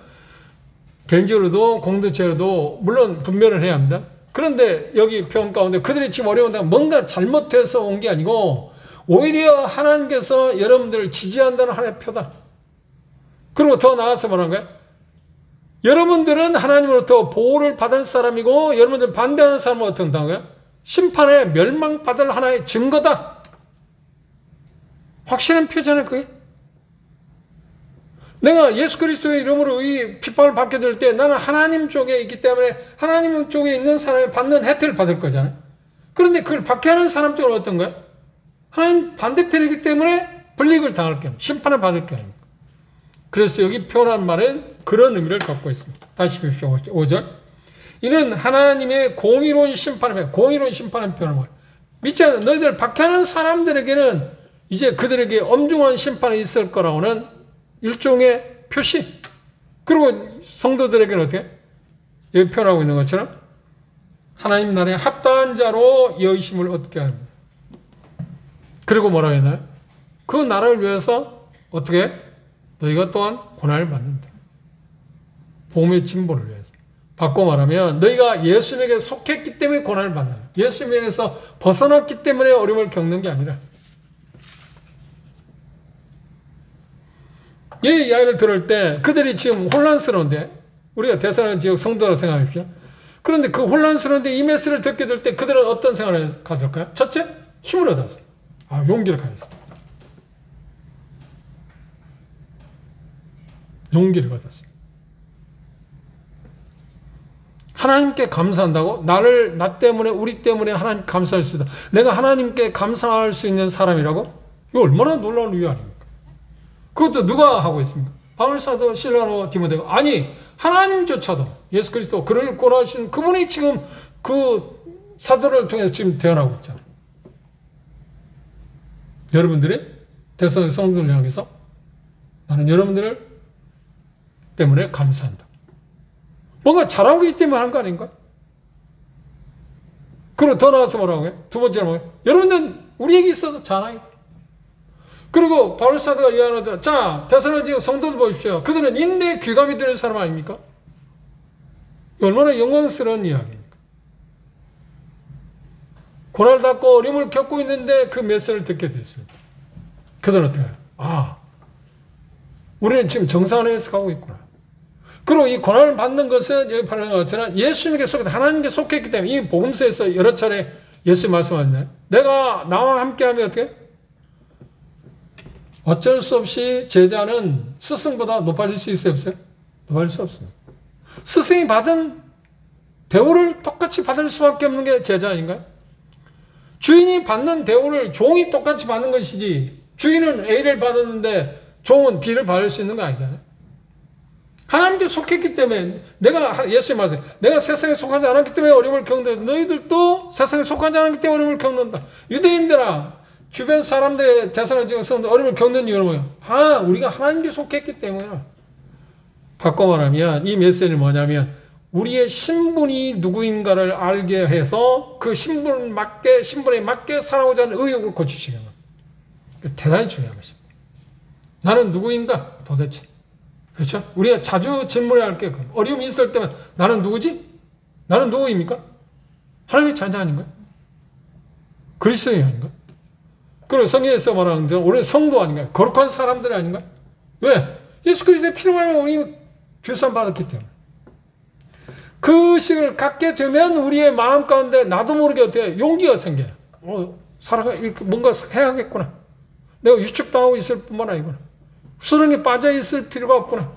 개인적으로도 공동체로도 물론 분별을 해야 합니다. 그런데 여기 표현 가운데 그들이 지금 어려운데 뭔가 잘못해서 온 게 아니고 오히려 하나님께서 여러분들을 지지한다는 하나의 표다. 그리고 더 나아가서 뭐라는 거야? 여러분들은 하나님으로부터 보호를 받을 사람이고 여러분들 반대하는 사람은 어떻게 한다는 거야? 심판에 멸망받을 하나의 증거다. 확실한 표잖아요, 그게. 내가 예수 그리스도의 이름으로 이 핍박을 받게 될 때 나는 하나님 쪽에 있기 때문에 하나님 쪽에 있는 사람이 받는 혜택을 받을 거잖아요. 그런데 그걸 받게 하는 사람 쪽은 어떤 거야? 하나님 반대편이기 때문에 불이익을 당할 게 아닙니까? 심판을 받을 게 아닙니까? 그래서 여기 표현한 말은 그런 의미를 갖고 있습니다. 다시 보십시오. 5절. 이는 하나님의 공의로운 심판을, 공의로운 심판을 표현한 거예요. 믿지 않는 너희들 박해하는 사람들에게는 이제 그들에게 엄중한 심판이 있을 거라고는 일종의 표시. 그리고 성도들에게는 어떻게? 여기 표현하고 있는 것처럼 하나님 나라에 합당한 자로 여의심을 얻게 합니다. 그리고 뭐라고 했나요? 그 나라를 위해서 어떻게? 너희가 또한 고난을 받는다. 복음의 진보를 위해서. 바꿔 말하면 너희가 예수님에게 속했기 때문에 고난을 받는다. 예수님에게서 벗어났기 때문에 어려움을 겪는 게 아니라 이 이야기를 들을 때 그들이 지금 혼란스러운데 우리가 데살로니가 지역 성도라고 생각합시다. 그런데 그 혼란스러운데 이 메시지를 듣게 될 때 그들은 어떤 생각을 가질까요? 첫째, 힘을 얻었어요. 용기를 가졌습니다. 용기를 가졌습니다. 하나님께 감사한다고? 나 때문에, 우리 때문에 하나님 감사할 수 있다. 내가 하나님께 감사할 수 있는 사람이라고? 이거 얼마나 놀라운 이유 아닙니까? 그것도 누가 하고 있습니까? 바울 사도, 실라로, 디모데가. 아니, 하나님조차도 예수 그리스도 그를 권하신 그분이 지금 그 사도를 통해서 지금 태어나고 있잖아요. 여러분들이 대성의 성도를 향해서 나는 여러분들 때문에 감사한다. 뭔가 잘하고 있기 때문에 하는 거 아닌가? 그리고 더 나아가서 뭐라고 해요? 두 번째로 뭐예요? 여러분들은 우리에게 있어서 자랑이다. 그리고 바울 사도가 이야기하는 자, 데살로니가 성도들 보십시오. 그들은 인내의 귀감이 되는 사람 아닙니까? 얼마나 영광스러운 이야기입니까? 고난을 받고 어려움을 겪고 있는데 그 메시지를 듣게 됐습니다. 그들은 어떻게 해요? 아, 우리는 지금 정상에서 가고 있구나. 그리고 이 고난을 받는 것은 여기 말하는 것처럼 예수님께 속해 하나님께 속했기 때문에 이 복음서에서 여러 차례 예수님 말씀하셨나요? 내가 나와 함께하면 어떻게? 어쩔 수 없이 제자는 스승보다 높아질 수 있어요, 없어요? 높아질 수 없어요. 스승이 받은 대우를 똑같이 받을 수밖에 없는 게 제자 아닌가요? 주인이 받는 대우를 종이 똑같이 받는 것이지, 주인은 A를 받았는데 종은 B를 받을 수 있는 거 아니잖아요. 하나님께 속했기 때문에, 예수님 말씀, 내가 세상에 속하지 않았기 때문에 어려움을 겪는다. 너희들도 세상에 속하지 않았기 때문에 어려움을 겪는다. 유대인들아, 주변 사람들의 대상을 지금 어려움을 겪는 이유는 뭐야? 우리가 하나님께 속했기 때문이야. 바꿔 말하면 이 메시지는 뭐냐면, 우리의 신분이 누구인가를 알게 해서 그 신분에 맞게 살아오자 하는 의욕을 고치시는 거예요. 대단히 중요한 것입니다. 나는 누구인가 도대체? 그렇죠? 우리가 자주 질문해야 할 게 어려움이 있을 때면 나는 누구지? 나는 누구입니까? 하나님의 자녀 아닌가? 그리스도인 아닌가? 그리고 성경에서 말하는 우리 성도 아닌가? 거룩한 사람들 아닌가? 왜? 예수 그리스도의 피로 말하면 우리 죄사함 받았기 때문에. 그 식을 갖게 되면 우리의 마음 가운데 나도 모르게 어떻게 용기가 생겨요. 살아가 이렇게 뭔가 해야겠구나. 내가 위축당하고 있을 뿐만 아니구나. 수렁에 빠져 있을 필요가 없구나.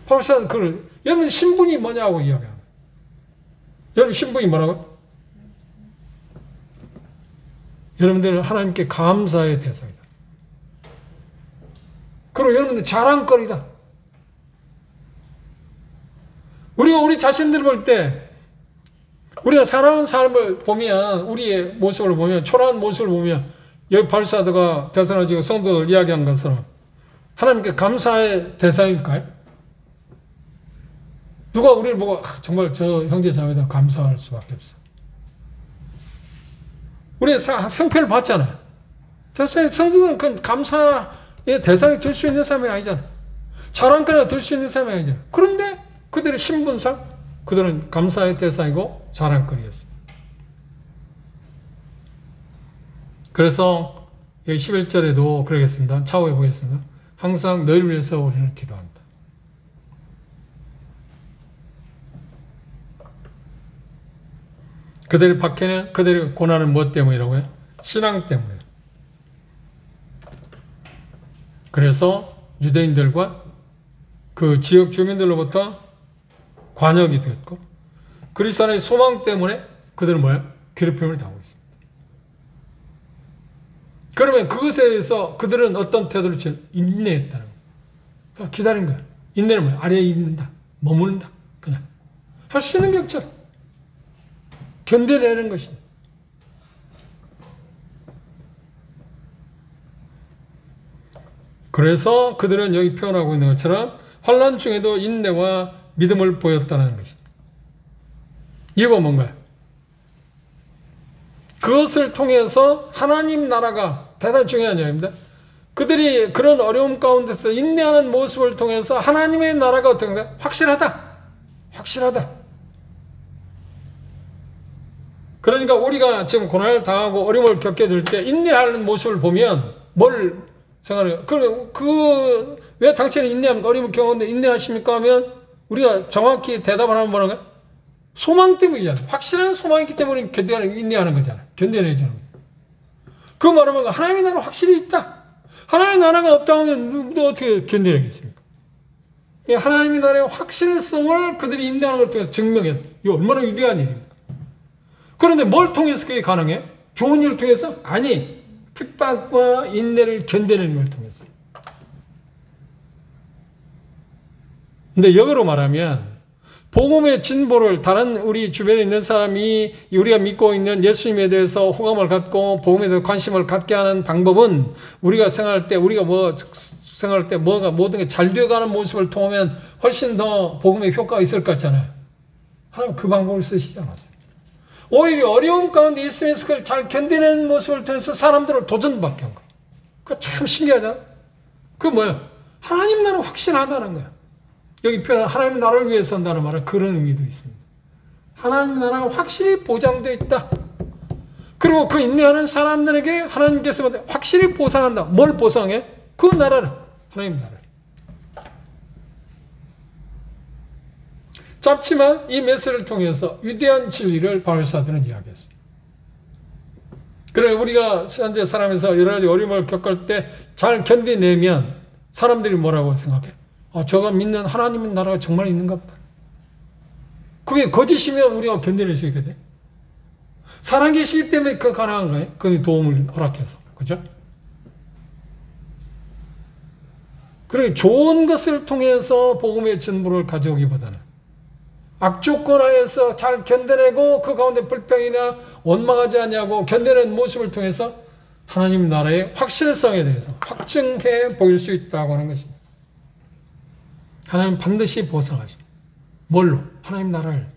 바울사는 여러분 신분이 뭐냐고 이야기합니다. 여러분 신분이 뭐라고? 여러분들은 하나님께 감사의 대상이다. 그리고 여러분들 자랑거리다. 우리가 우리 자신들을 볼 때, 우리가 살아온 삶을 보면, 우리의 모습을 보면, 초라한 모습을 보면, 여기 바울사도가 데살로니가 성도들 이야기한 것처럼 하나님께 감사의 대상일까요? 누가 우리를 보고 정말 저 형제 자매들 감사할 수밖에 없어. 우리 생패를 봤잖아요. 데살로니가 성도들은 그 감사의 대상이 될 수 있는 사람이 아니잖아요. 자랑거리가 될 수 있는 사람이 아니잖아요. 그런데 그들의 신분상 그들은 감사의 대상이고 자랑거리였습니다. 그래서 11절에도 그러겠습니다. 차후에 보겠습니다. 항상 너희를 위해서 우리는 기도한다. 그들의 박해는, 그들의 고난은 무엇 때문이라고요? 신앙 때문에. 그래서 유대인들과 그 지역 주민들로부터 관역이 되었고, 그리스도의 소망 때문에 그들은 뭐야? 괴롭힘을 당하고 있습니다. 그러면 그것에 대해서 그들은 어떤 태도를 취해? 인내했다는 거야. 기다린 거야. 인내는 뭐야? 아래에 있는다. 머무른다. 그냥. 할 수 있는 게 없죠. 견뎌내는 것입니다. 그래서 그들은 여기 표현하고 있는 것처럼 환난 중에도 인내와 믿음을 보였다는 것입니다. 이유가 뭔가요? 그것을 통해서 하나님 나라가 대단히 중요한 점입니다. 그들이 그런 어려움 가운데서 인내하는 모습을 통해서 하나님의 나라가 어떻게 된다? 확실하다. 확실하다. 그러니까 우리가 지금 고난을 당하고 어려움을 겪게 될 때 인내하는 모습을 보면 뭘 생각해요? 왜 당신은 인내합니까? 어려움을 겪었는데 인내하십니까? 하면 우리가 정확히 대답을 하면 뭐라고요? 소망 때문이잖아요. 확실한 소망이 있기 때문에 인내하는 거잖아요. 견뎌내자는 거예요. 그 말하면 하나님의 나라가 확실히 있다. 하나님의 나라가 없다 하면 너 어떻게 견뎌내겠습니까? 하나님의 나라의 확실성을 그들이 인내하는 걸 통해서 증명해요. 이거 얼마나 위대한 일입니까? 그런데 뭘 통해서 그게 가능해요? 좋은 일을 통해서? 아니, 핍박과 인내를 견뎌내는 걸 통해서. 근데 역으로 말하면 복음의 진보를 다른 우리 주변에 있는 사람이 우리가 믿고 있는 예수님에 대해서 호감을 갖고 복음에 대해서 관심을 갖게 하는 방법은 우리가 생각할 때 뭐가 모든 게 잘 되어가는 모습을 통하면 훨씬 더 복음의 효과가 있을 것 같잖아요. 하나님 그 방법을 쓰시지 않았어요. 오히려 어려움 가운데 있으면서 그걸 잘 견디는 모습을 통해서 사람들을 도전받게 한 거예요. 그거 참 신기하잖아. 그게 뭐야? 하나님 나라 확신하다는 거야. 여기 표현 하나님 나라를 위해서 한다는 말은 그런 의미도 있습니다. 하나님 나라가 확실히 보장되어 있다. 그리고 그 인내하는 사람들에게 하나님께서 확실히 보상한다. 뭘 보상해? 그 나라를. 하나님 나라를. 짧지만 이 메시지를 통해서 위대한 진리를 바울사도는 이야기했습니다. 그래 우리가 현재 사람에서 여러 가지 어려움을 겪을 때 잘 견디내면 사람들이 뭐라고 생각해? 저가 믿는 하나님의 나라가 정말 있는가 보다. 그게 거짓이면 우리가 견뎌낼 수 있거든. 살아계시기 때문에 그 가능한 거예요. 그 도움을 허락해서. 그죠? 그러니 좋은 것을 통해서 복음의 전부를 가져오기보다는 악조건 하에서 잘 견뎌내고 그 가운데 불평이나 원망하지 않냐고 견뎌낸 모습을 통해서 하나님 나라의 확실성에 대해서 확증해 보일 수 있다고 하는 것입니다. 하나님 반드시 보상하십니다. 뭘로? 하나님 나라를.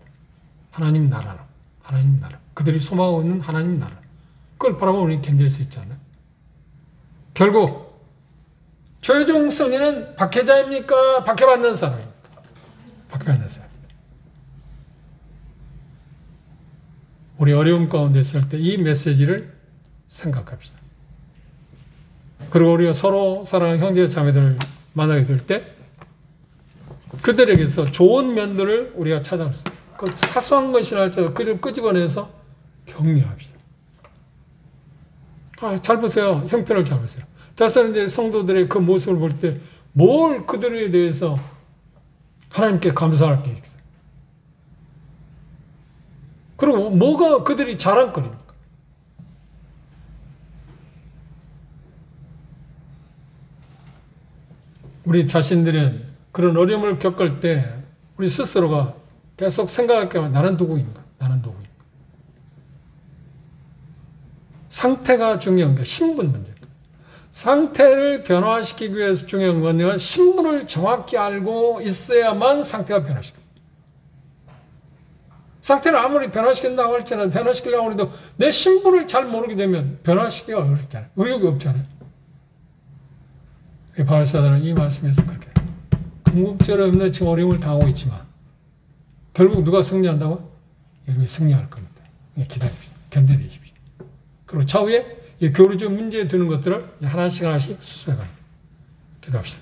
하나님 나라로. 하나님 나라. 그들이 소망하고 있는 하나님 나라. 그걸 바라보면 우리는 견딜 수 있잖아요. 결국 최종 승리는 박해자입니까? 박해받는 사람입니까? 박해받는 사람. 우리 어려움 가운데 있을 때 이 메시지를 생각합시다. 그리고 우리가 서로 사랑하는 형제 자매들을 만나게 될 때 그들에게서 좋은 면들을 우리가 찾아냈습니다. 그 사소한 것이라 할지라도 그를 끄집어내서 격려합시다. 잘 보세요. 형편을 잘 보세요. 다른 이제 성도들의 그 모습을 볼 때 뭘 그들에 대해서 하나님께 감사할 게 있어요. 그리고 뭐가 그들이 자랑거리입니까? 우리 자신들은 그런 어려움을 겪을 때 우리 스스로가 계속 생각할 게 나는 누구인가? 나는 누구인가? 상태가 중요한 게 신분 문제입니다. 상태를 변화시키기 위해서 중요한 건 신분을 정확히 알고 있어야만 상태가 변화시킵니다. 상태를 아무리 변화시킨다고 할지라도 변화시키려고 해도 내 신분을 잘 모르게 되면 변화시키기가 어렵잖아요. 의욕이 없잖아요. 바울사도는 이 말씀에서 그렇게 궁극적으로 없는 지금 어려움을 당하고 있지만 결국 누가 승리한다고? 여러분이 승리할 겁니다. 기다립시다. 견뎌내십시오. 그리고 차후에 교류적 문제에 드는 것들을 하나씩 수습해 갑니다. 기도합시다.